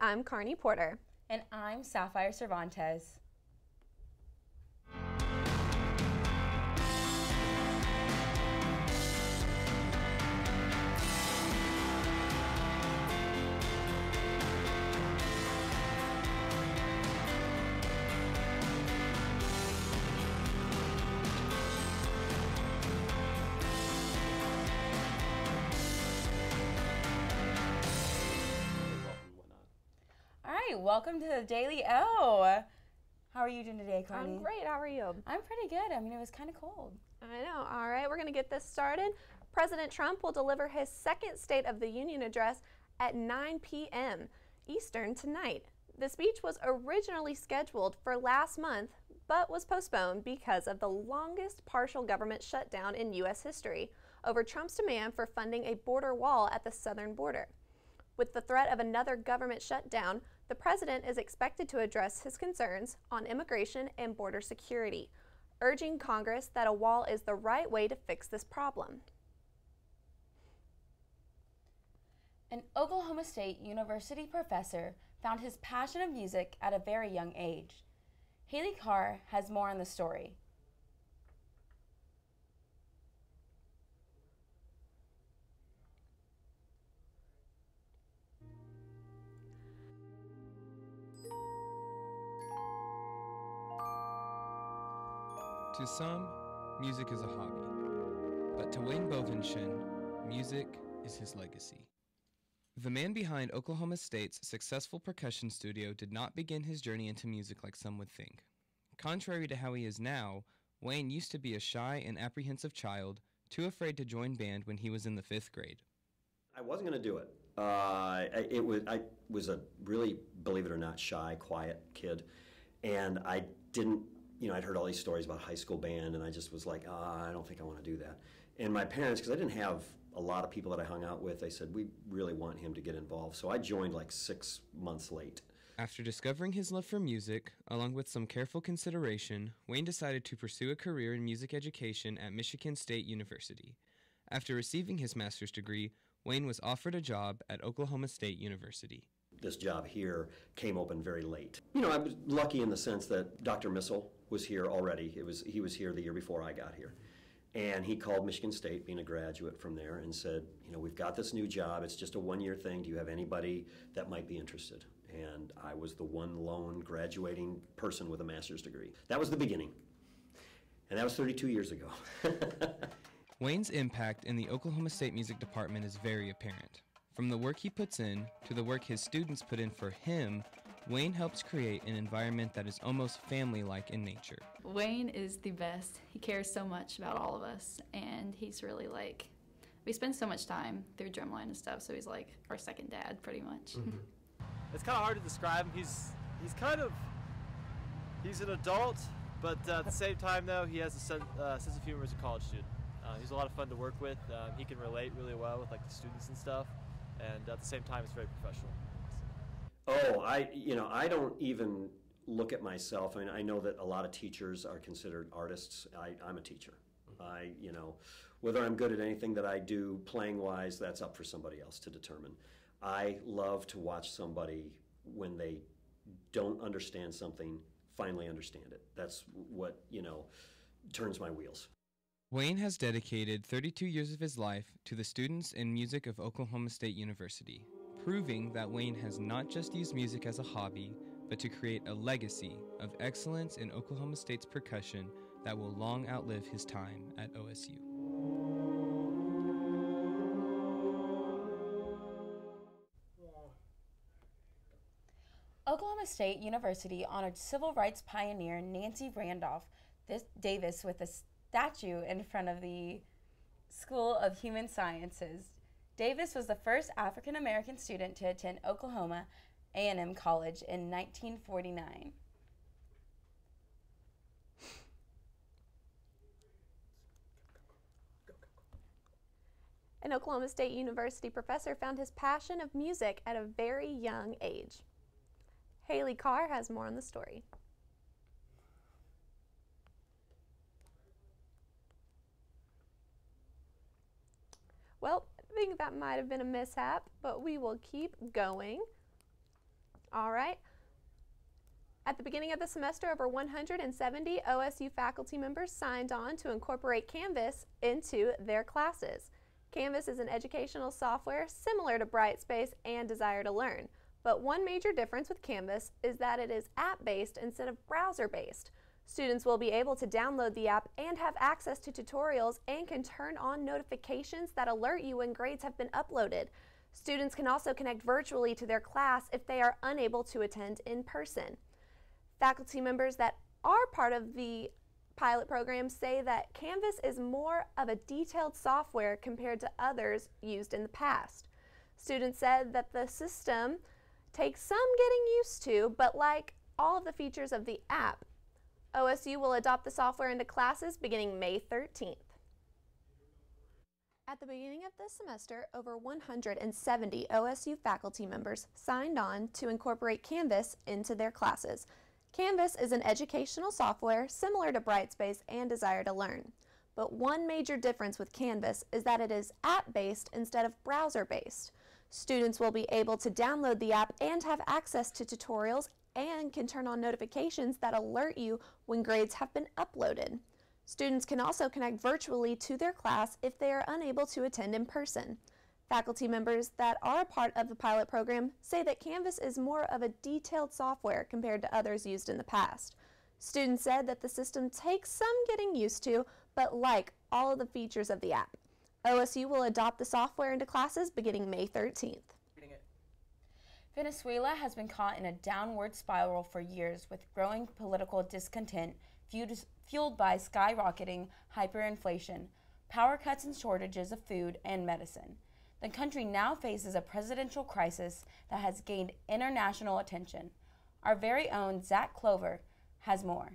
I'm Carney Porter. And I'm Sapphire Cervantes. Welcome to the Daily O. How are you doing today, Carney? I'm great. How are you? I'm pretty good. I mean, it was kind of cold. I know. All right, we're going to get this started. President Trump will deliver his second State of the Union address at 9 p.m. Eastern tonight. The speech was originally scheduled for last month, but was postponed because of the longest partial government shutdown in U.S. history over Trump's demand for funding a border wall at the southern border. With the threat of another government shutdown, the president is expected to address his concerns on immigration and border security, urging Congress that a wall is the right way to fix this problem. An Oklahoma State University professor found his passion of music at a very young age. Haley Carr has more on the story. To some, music is a hobby, but to Wayne Bovenschen, music is his legacy. The man behind Oklahoma State's successful percussion studio did not begin his journey into music like some would think. Contrary to how he is now, Wayne used to be a shy and apprehensive child, too afraid to join band when he was in the 5th grade. I wasn't going to do it. I was a really, believe it or not, shy, quiet kid, and I didn't. I'd heard all these stories about high school band, and I just was like, I don't think I want to do that. And my parents, because I didn't have a lot of people that I hung out with, they said, we really want him to get involved. So I joined like 6 months late. After discovering his love for music, along with some careful consideration, Wayne decided to pursue a career in music education at Michigan State University. After receiving his master's degree, Wayne was offered a job at Oklahoma State University. This job here came open very late. I was lucky in the sense that Dr. Missel was here already. He was here the year before I got here. And he called Michigan State, being a graduate from there, and said, we've got this new job. It's just a one-year thing. Do you have anybody that might be interested? And I was the one lone graduating person with a master's degree. That was the beginning. And that was 32 years ago. Wayne's impact in the Oklahoma State Music Department is very apparent. From the work he puts in to the work his students put in for him, Wayne helps create an environment that is almost family-like in nature. Wayne is the best. He cares so much about all of us, and he's really we spend so much time through drumline and stuff, so he's like our second dad, pretty much. Mm-hmm. It's kind of hard to describe him. He's an adult, but at the same time, though, he has a sense of humor as a college student. He's a lot of fun to work with. He can relate really well with the students and stuff, and at the same time, it's very professional. Oh, I don't even look at myself. I know that a lot of teachers are considered artists. I'm a teacher. Whether I'm good at anything that I do playing-wise, that's up for somebody else to determine. I love to watch somebody, when they don't understand something, finally understand it. That's what, turns my wheels. Wayne has dedicated 32 years of his life to the students and music of Oklahoma State University, proving that Wayne has not just used music as a hobby, but to create a legacy of excellence in Oklahoma State's percussion that will long outlive his time at OSU. Oklahoma State University honored civil rights pioneer Nancy Randolph Davis with a statue in front of the School of Human Sciences. Davis was the first African-American student to attend Oklahoma A&M College in 1949. An Oklahoma State University professor found his passion of music at a very young age. Haley Carr has more on the story. Well, I think that might have been a mishap, but we will keep going. All right. At the beginning of the semester, over 170 OSU faculty members signed on to incorporate Canvas into their classes. Canvas is an educational software similar to Brightspace and Desire to Learn, but one major difference with Canvas is that it is app-based instead of browser-based. Students will be able to download the app and have access to tutorials and can turn on notifications that alert you when grades have been uploaded. Students can also connect virtually to their class if they are unable to attend in person. Faculty members that are part of the pilot program say that Canvas is more of a detailed software compared to others used in the past. Students said that the system takes some getting used to, but like all of the features of the app, OSU will adopt the software into classes beginning May 13th. At the beginning of this semester, over 170 OSU faculty members signed on to incorporate Canvas into their classes. Canvas is an educational software similar to Brightspace and Desire to Learn, but one major difference with Canvas is that it is app-based instead of browser-based. Students will be able to download the app and have access to tutorials and can turn on notifications that alert you when grades have been uploaded. Students can also connect virtually to their class if they are unable to attend in person. Faculty members that are a part of the pilot program say that Canvas is more of a detailed software compared to others used in the past. Students said that the system takes some getting used to, but like all of the features of the app. OSU will adopt the software into classes beginning May 13th. Venezuela has been caught in a downward spiral for years with growing political discontent fueled by skyrocketing hyperinflation, power cuts and shortages of food and medicine. The country now faces a presidential crisis that has gained international attention. Our very own Zach Clover has more.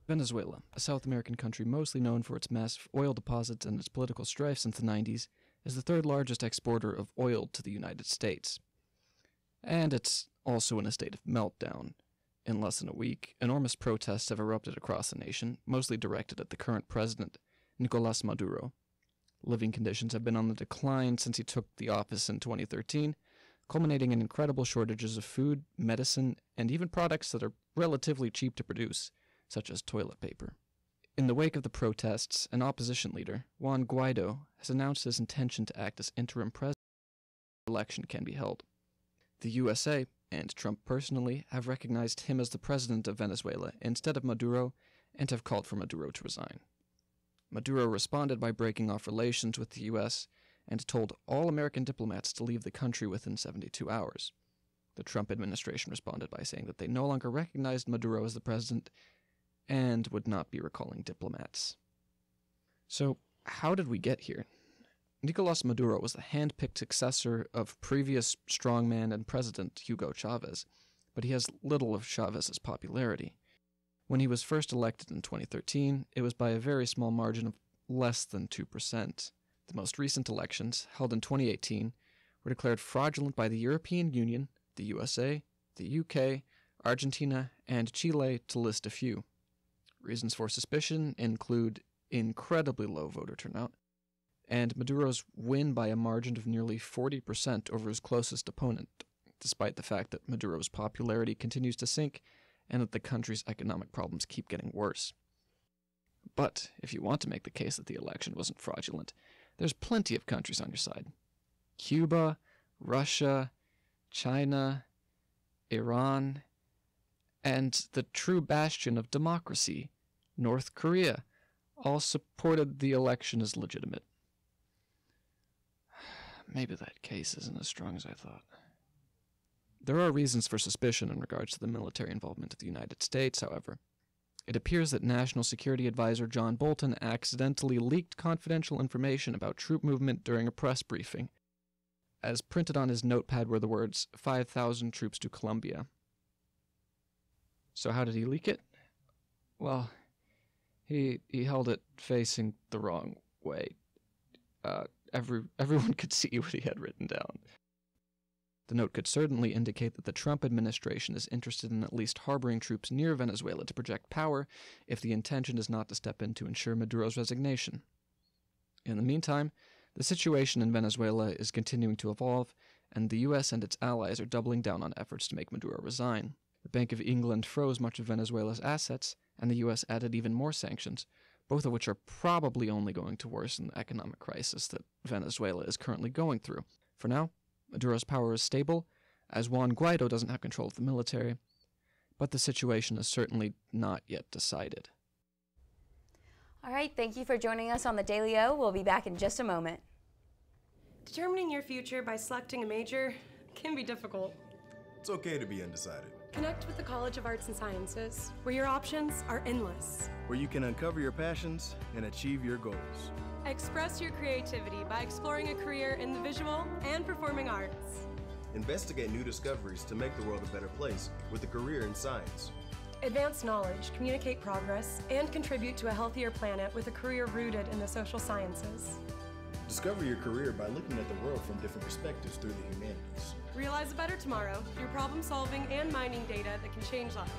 Venezuela, a South American country mostly known for its massive oil deposits and its political strife since the 90s, is the third largest exporter of oil to the United States. And it's also in a state of meltdown. In less than a week, enormous protests have erupted across the nation, mostly directed at the current president, Nicolás Maduro. Living conditions have been on the decline since he took the office in 2013, culminating in incredible shortages of food, medicine, and even products that are relatively cheap to produce, such as toilet paper. In the wake of the protests, an opposition leader, Juan Guaido, has announced his intention to act as interim president until the election can be held. The USA, and Trump personally, have recognized him as the president of Venezuela instead of Maduro, and have called for Maduro to resign. Maduro responded by breaking off relations with the U.S. and told all American diplomats to leave the country within 72 hours. The Trump administration responded by saying that they no longer recognized Maduro as the president and would not be recalling diplomats. So, how did we get here? Nicolás Maduro was the hand-picked successor of previous strongman and president Hugo Chavez, but he has little of Chavez's popularity. When he was first elected in 2013, it was by a very small margin of less than 2%. The most recent elections, held in 2018, were declared fraudulent by the European Union, the USA, the UK, Argentina, and Chile, to list a few. Reasons for suspicion include incredibly low voter turnout, and Maduro's win by a margin of nearly 40% over his closest opponent, despite the fact that Maduro's popularity continues to sink and that the country's economic problems keep getting worse. But if you want to make the case that the election wasn't fraudulent, there's plenty of countries on your side. Cuba, Russia, China, Iran, and the true bastion of democracy, North Korea, all supported the election as legitimate. Maybe that case isn't as strong as I thought. There are reasons for suspicion in regards to the military involvement of the United States, however. It appears that National Security Advisor John Bolton accidentally leaked confidential information about troop movement during a press briefing. As printed on his notepad were the words, 5,000 troops to Colombia. So how did he leak it? Well, he held it facing the wrong way. Everyone could see what he had written down. The note could certainly indicate that the Trump administration is interested in at least harboring troops near Venezuela to project power if the intention is not to step in to ensure Maduro's resignation. In the meantime, the situation in Venezuela is continuing to evolve, and the US and its allies are doubling down on efforts to make Maduro resign. The Bank of England froze much of Venezuela's assets, and the US added even more sanctions, both of which are probably only going to worsen the economic crisis that Venezuela is currently going through. For now, Maduro's power is stable, as Juan Guaido doesn't have control of the military, but the situation is certainly not yet decided. All right, thank you for joining us on the Daily O. We'll be back in just a moment. Determining your future by selecting a major can be difficult. It's okay to be undecided. Connect with the College of Arts and Sciences, where your options are endless. Where you can uncover your passions and achieve your goals. Express your creativity by exploring a career in the visual and performing arts. Investigate new discoveries to make the world a better place with a career in science. Advance knowledge, communicate progress, and contribute to a healthier planet with a career rooted in the social sciences. Discover your career by looking at the world from different perspectives through the humanities. Realize a better tomorrow through problem solving and mining data that can change lives.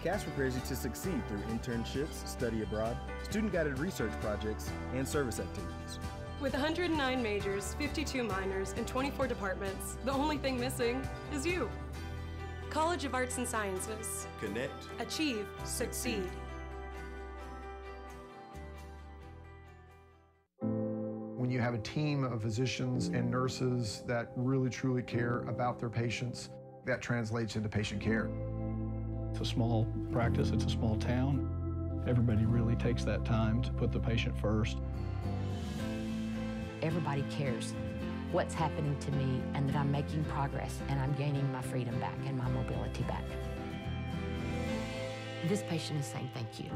CAS prepares you to succeed through internships, study abroad, student-guided research projects, and service activities. With 109 majors, 52 minors, and 24 departments, the only thing missing is you. College of Arts and Sciences. Connect, Achieve, succeed. When you have a team of physicians and nurses that really truly care about their patients, that translates into patient care. It's a small practice, it's a small town. Everybody really takes that time to put the patient first. Everybody cares what's happening to me and that I'm making progress and I'm gaining my freedom back and my mobility back. This patient is saying thank you.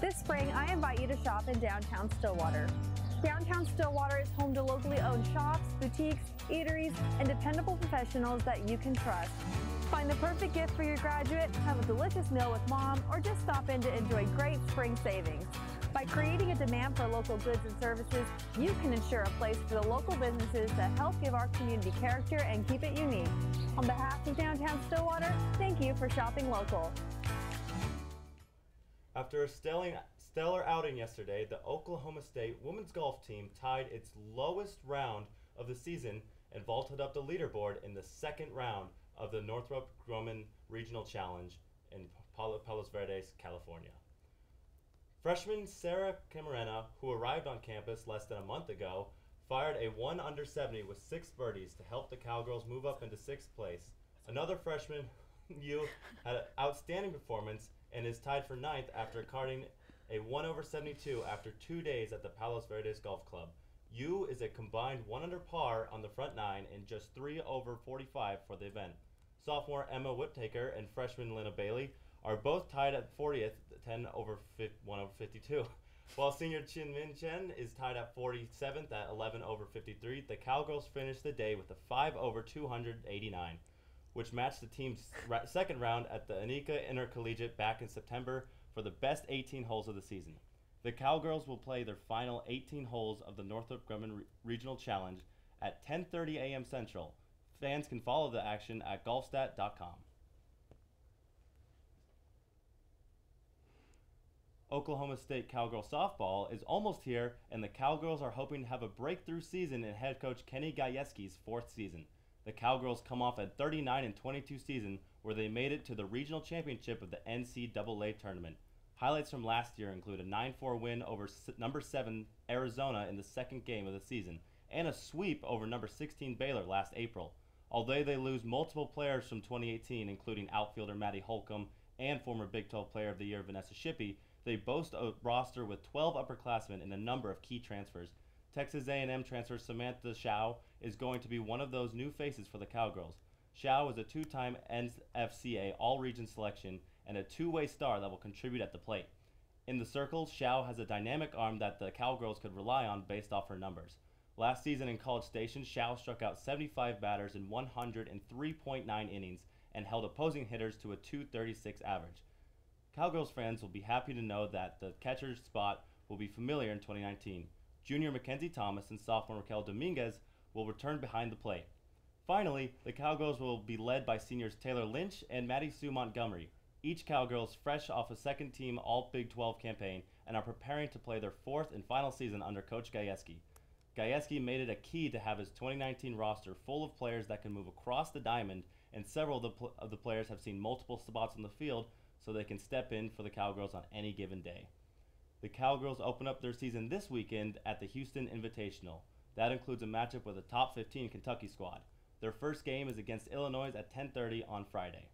This spring, I invite you to shop in downtown Stillwater. Downtown Stillwater is home to locally owned shops, boutiques, eateries, and dependable professionals that you can trust. Find the perfect gift for your graduate, have a delicious meal with mom, or just stop in to enjoy great spring savings. By creating a demand for local goods and services, you can ensure a place for the local businesses that help give our community character and keep it unique. On behalf of Downtown Stillwater, thank you for shopping local. After a stellar outing yesterday, the Oklahoma State women's golf team tied its lowest round of the season and vaulted up the leaderboard in the second round of the Northrop Grumman Regional Challenge in Palos Verdes, California. Freshman Sarah Camarena, who arrived on campus less than a month ago, fired a 1 under 70 with 6 birdies to help the Cowgirls move up into 6th place. Another freshman, Yu, had an outstanding performance and is tied for 9th after carding a 1 over 72 after 2 days at the Palos Verdes Golf Club. Yu is a combined 1 under par on the front 9 and just 3 over 45 for the event. Sophomore Emma Whittaker and freshman Lena Bailey are both tied at 40th, 1 over 52. While senior Chin Min Chen is tied at 47th at 11 over 53, the Cowgirls finished the day with a 5 over 289, which matched the team's second round at the Anika Intercollegiate back in September for the best 18 holes of the season. The Cowgirls will play their final 18 holes of the Northrop Grumman Regional Challenge at 10:30 a.m. Central. Fans can follow the action at golfstat.com. Oklahoma State Cowgirl softball is almost here, and the Cowgirls are hoping to have a breakthrough season in head coach Kenny Gajewski's 4th season. The Cowgirls come off a 39-22 season where they made it to the regional championship of the NCAA tournament. Highlights from last year include a 9-4 win over number 7 Arizona in the second game of the season, and a sweep over number 16 Baylor last April. Although they lose multiple players from 2018, including outfielder Maddie Holcomb and former Big 12 Player of the Year Vanessa Shippey, they boast a roster with 12 upperclassmen and a number of key transfers. Texas A&M transfer Samantha Shao is going to be one of those new faces for the Cowgirls. Shao is a 2-time NFCA All-Region selection and a two-way star that will contribute at the plate. In the circles, Shao has a dynamic arm that the Cowgirls could rely on based off her numbers. Last season in College Station, Shao struck out 75 batters in 103.9 innings and held opposing hitters to a .236 average. Cowgirls fans will be happy to know that the catcher's spot will be familiar in 2019. Junior Mackenzie Thomas and sophomore Raquel Dominguez will return behind the plate. Finally, the Cowgirls will be led by seniors Taylor Lynch and Maddie Sue Montgomery. Each Cowgirls fresh off a second-team All-Big 12 campaign and are preparing to play their fourth and final season under Coach Gajewski. Gajewski made it a key to have his 2019 roster full of players that can move across the diamond, and several of the players have seen multiple spots on the field so they can step in for the Cowgirls on any given day. The Cowgirls open up their season this weekend at the Houston Invitational. That includes a matchup with a top 15 Kentucky squad. Their first game is against Illinois at 10:30 on Friday.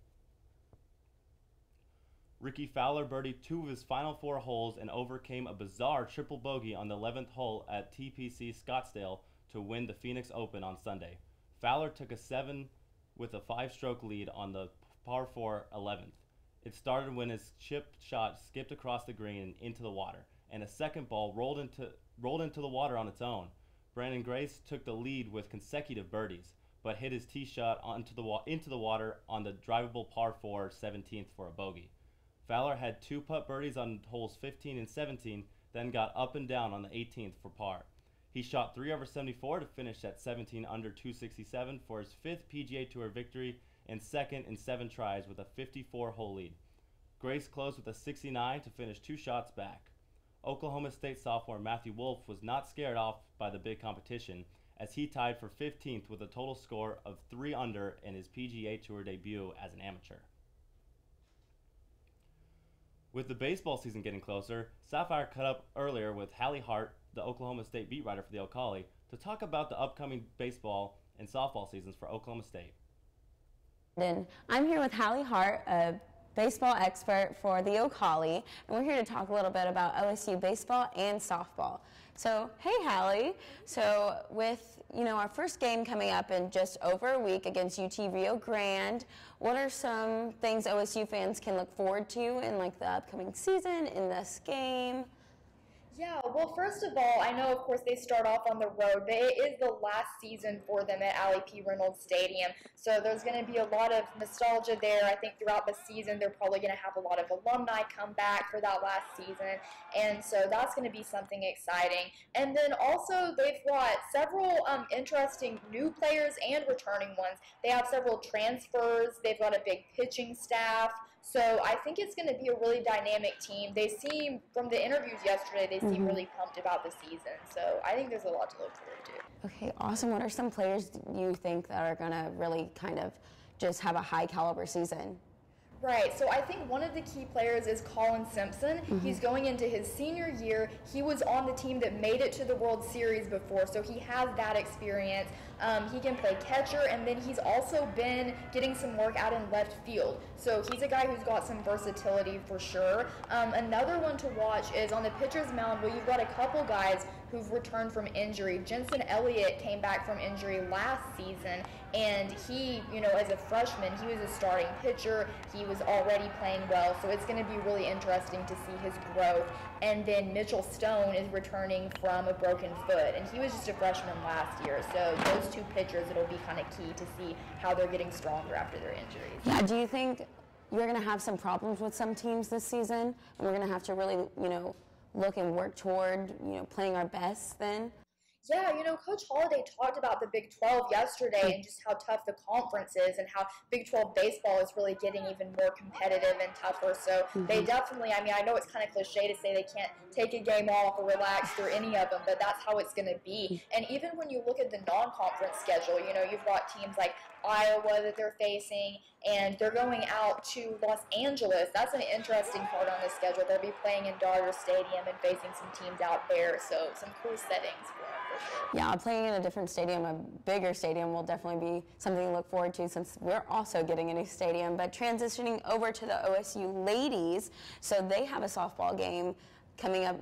Rickie Fowler birdied 2 of his final 4 holes and overcame a bizarre triple bogey on the 11th hole at TPC Scottsdale to win the Phoenix Open on Sunday. Fowler took a 7 with a 5-stroke lead on the par 4 11th. It started when his chip shot skipped across the green and into the water, and a second ball rolled into the water on its own. Brandon Grace took the lead with consecutive birdies, but hit his tee shot into the water on the drivable par 4 17th for a bogey. Fowler had 2 putt birdies on holes 15 and 17, then got up and down on the 18th for par. He shot 3 over 74 to finish at 17 under 267 for his 5th PGA Tour victory and second in 7 tries with a 54-hole lead. Grace closed with a 69 to finish 2 shots back. Oklahoma State sophomore Matthew Wolf was not scared off by the big competition, as he tied for 15th with a total score of 3 under in his PGA Tour debut as an amateur. With the baseball season getting closer, Sapphire caught up earlier with Hallie Hart, the Oklahoma State beat writer for the O'Colly, to talk about the upcoming baseball and softball seasons for Oklahoma State. And I'm here with Hallie Hart, a baseball expert for the O'Colly, and we're here to talk a little bit about OSU baseball and softball. So, hey Hallie, so with our first game coming up in just over a week against UT Rio Grande, what are some things OSU fans can look forward to in the upcoming season, in this game? Yeah, well, first of all, I know, of course, they start off on the road, but it is the last season for them at Allie P. Reynolds Stadium, so there's going to be a lot of nostalgia there. I think throughout the season, they're probably going to have a lot of alumni come back for that last season, and so that's going to be something exciting. And then also, they've got several interesting new players and returning ones. They have several transfers. They've got a big pitching staff. So I think it's going to be a really dynamic team. They seem, from the interviews yesterday, they seem really pumped about the season. So I think there's a lot to look forward to. Okay, awesome. What are some players you think that are going to really kind of just have a high caliber season? Right, so I think one of the key players is Colin Simpson. He's going into his senior year. He was on the team that made it to the World Series before, so he has that experience. He can play catcher, and then he's also been getting some work out in left field. So he's a guy who's got some versatility for sure. Another one to watch is on the pitcher's mound. Well, you've got a couple guys who've returned from injury. Jensen Elliott came back from injury last season, and he, as a freshman, he was a starting pitcher. He was already playing well, so it's going to be really interesting to see his growth. And then Mitchell Stone is returning from a broken foot, and he was just a freshman last year. So those 2 pitchers, it'll be kind of key to see how they're getting stronger after their injuries. Yeah, do you think you're going to have some problems with some teams this season, and we're going to have to really, look and work toward, playing our best then? Yeah, Coach Holliday talked about the Big 12 yesterday and just how tough the conference is and how Big 12 baseball is really getting even more competitive and tougher. So they definitely, I know it's kind of cliche to say they can't take a game off or relax through any of them, but that's how it's going to be. And even when you look at the non-conference schedule, you've got teams like Iowa that they're facing, and they're going out to Los Angeles. That's an interesting part on the schedule. They'll be playing in Dodger Stadium and facing some teams out there, so some cool settings for them for sure. Yeah, playing in a different stadium, a bigger stadium, will definitely be something to look forward to since we're also getting a new stadium. But transitioning over to the OSU ladies, so they have a softball game coming up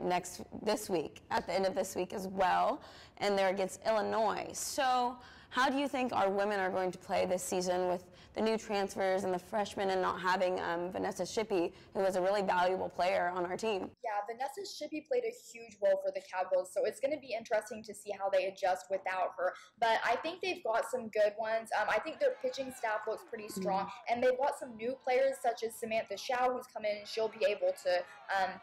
this week, at the end of this week as well, and they're against Illinois. So how do you think our women are going to play this season with the new transfers and the freshmen and not having Vanessa Shippey, who was a really valuable player on our team? Yeah, Vanessa Shippey played a huge role for the Cowgirls, so it's going to be interesting to see how they adjust without her. But I think they've got some good ones. I think their pitching staff looks pretty strong, and they've got some new players such as Samantha Shaw, who's come in, and she'll be able to,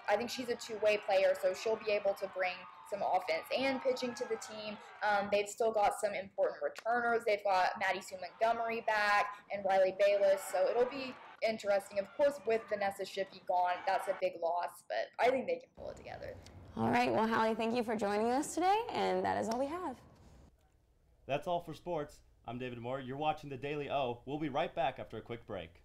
I think she's a two-way player, so she'll be able to bring some offense and pitching to the team. They've still got some important returners. They've got Maddie Sue Montgomery back and Riley Bayless, so it'll be interesting. Of course, with Vanessa Shippey gone, that's a big loss, but I think they can pull it together. All right, well, Hallie, thank you for joining us today, and that is all we have. That's all for sports. I'm David Moore. You're watching the Daily O. We'll be right back after a quick break.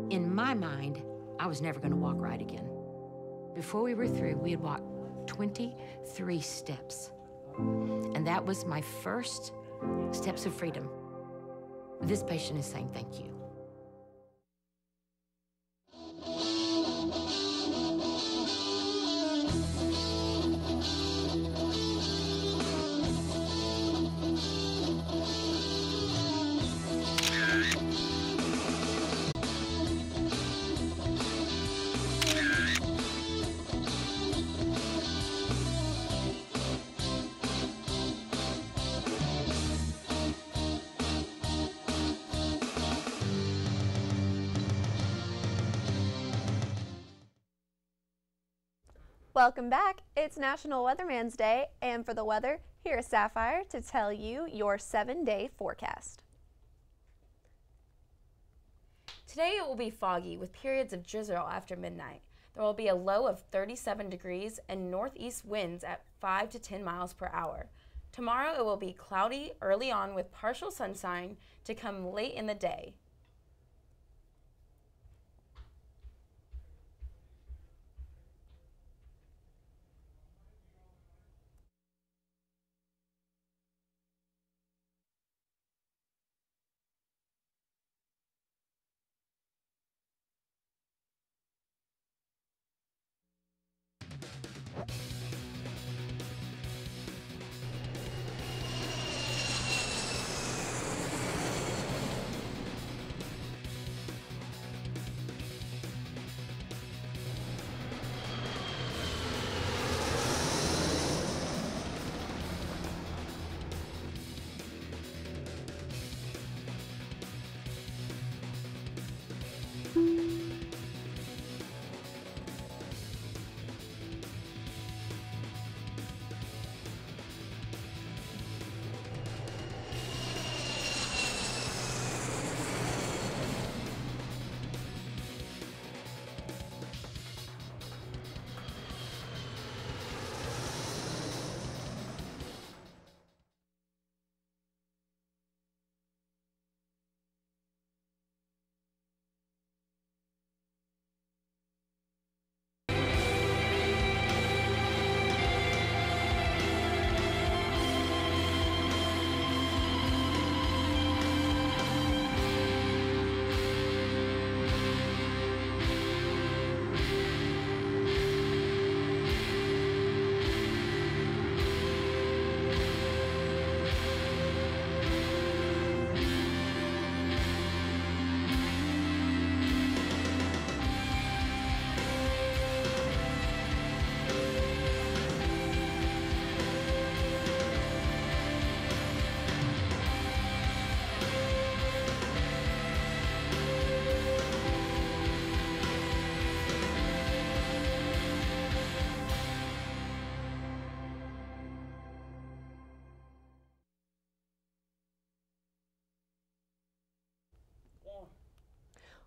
In my mind, I was never going to walk right again. Before we were through, we had walked 23 steps. And that was my first steps of freedom. This patient is saying thank you. Welcome back. It's National Weatherman's Day, and for the weather, here is Sapphire to tell you your 7-day forecast. Today it will be foggy with periods of drizzle after midnight. There will be a low of 37 degrees and northeast winds at 5 to 10 miles per hour. Tomorrow it will be cloudy early on with partial sunshine to come late in the day.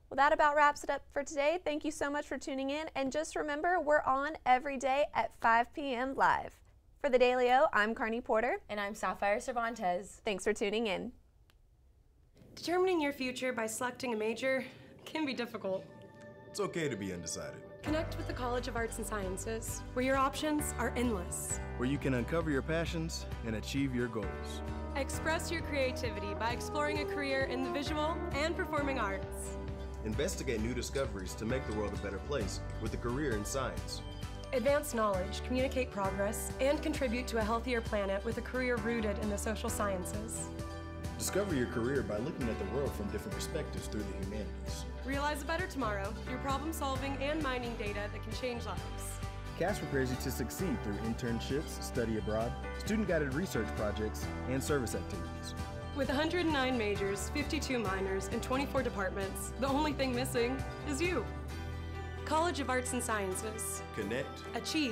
Well, that about wraps it up for today. Thank you so much for tuning in. And just remember, we're on every day at 5 p.m. live. For the Daily O, I'm Carney Porter. And I'm Sapphire Cervantes. Thanks for tuning in. Determining your future by selecting a major can be difficult. It's okay to be undecided. Connect with the College of Arts and Sciences, where your options are endless. Where you can uncover your passions and achieve your goals. Express your creativity by exploring a career in the visual and performing arts. Investigate new discoveries to make the world a better place with a career in science. Advance knowledge, communicate progress, and contribute to a healthier planet with a career rooted in the social sciences. Discover your career by looking at the world from different perspectives through the humanities. Realize a better tomorrow through problem solving and mining data that can change lives. CAS prepares you to succeed through internships, study abroad, student-guided research projects, and service activities. With 109 majors, 52 minors, and 24 departments, the only thing missing is you. College of Arts and Sciences. Connect. Achieve.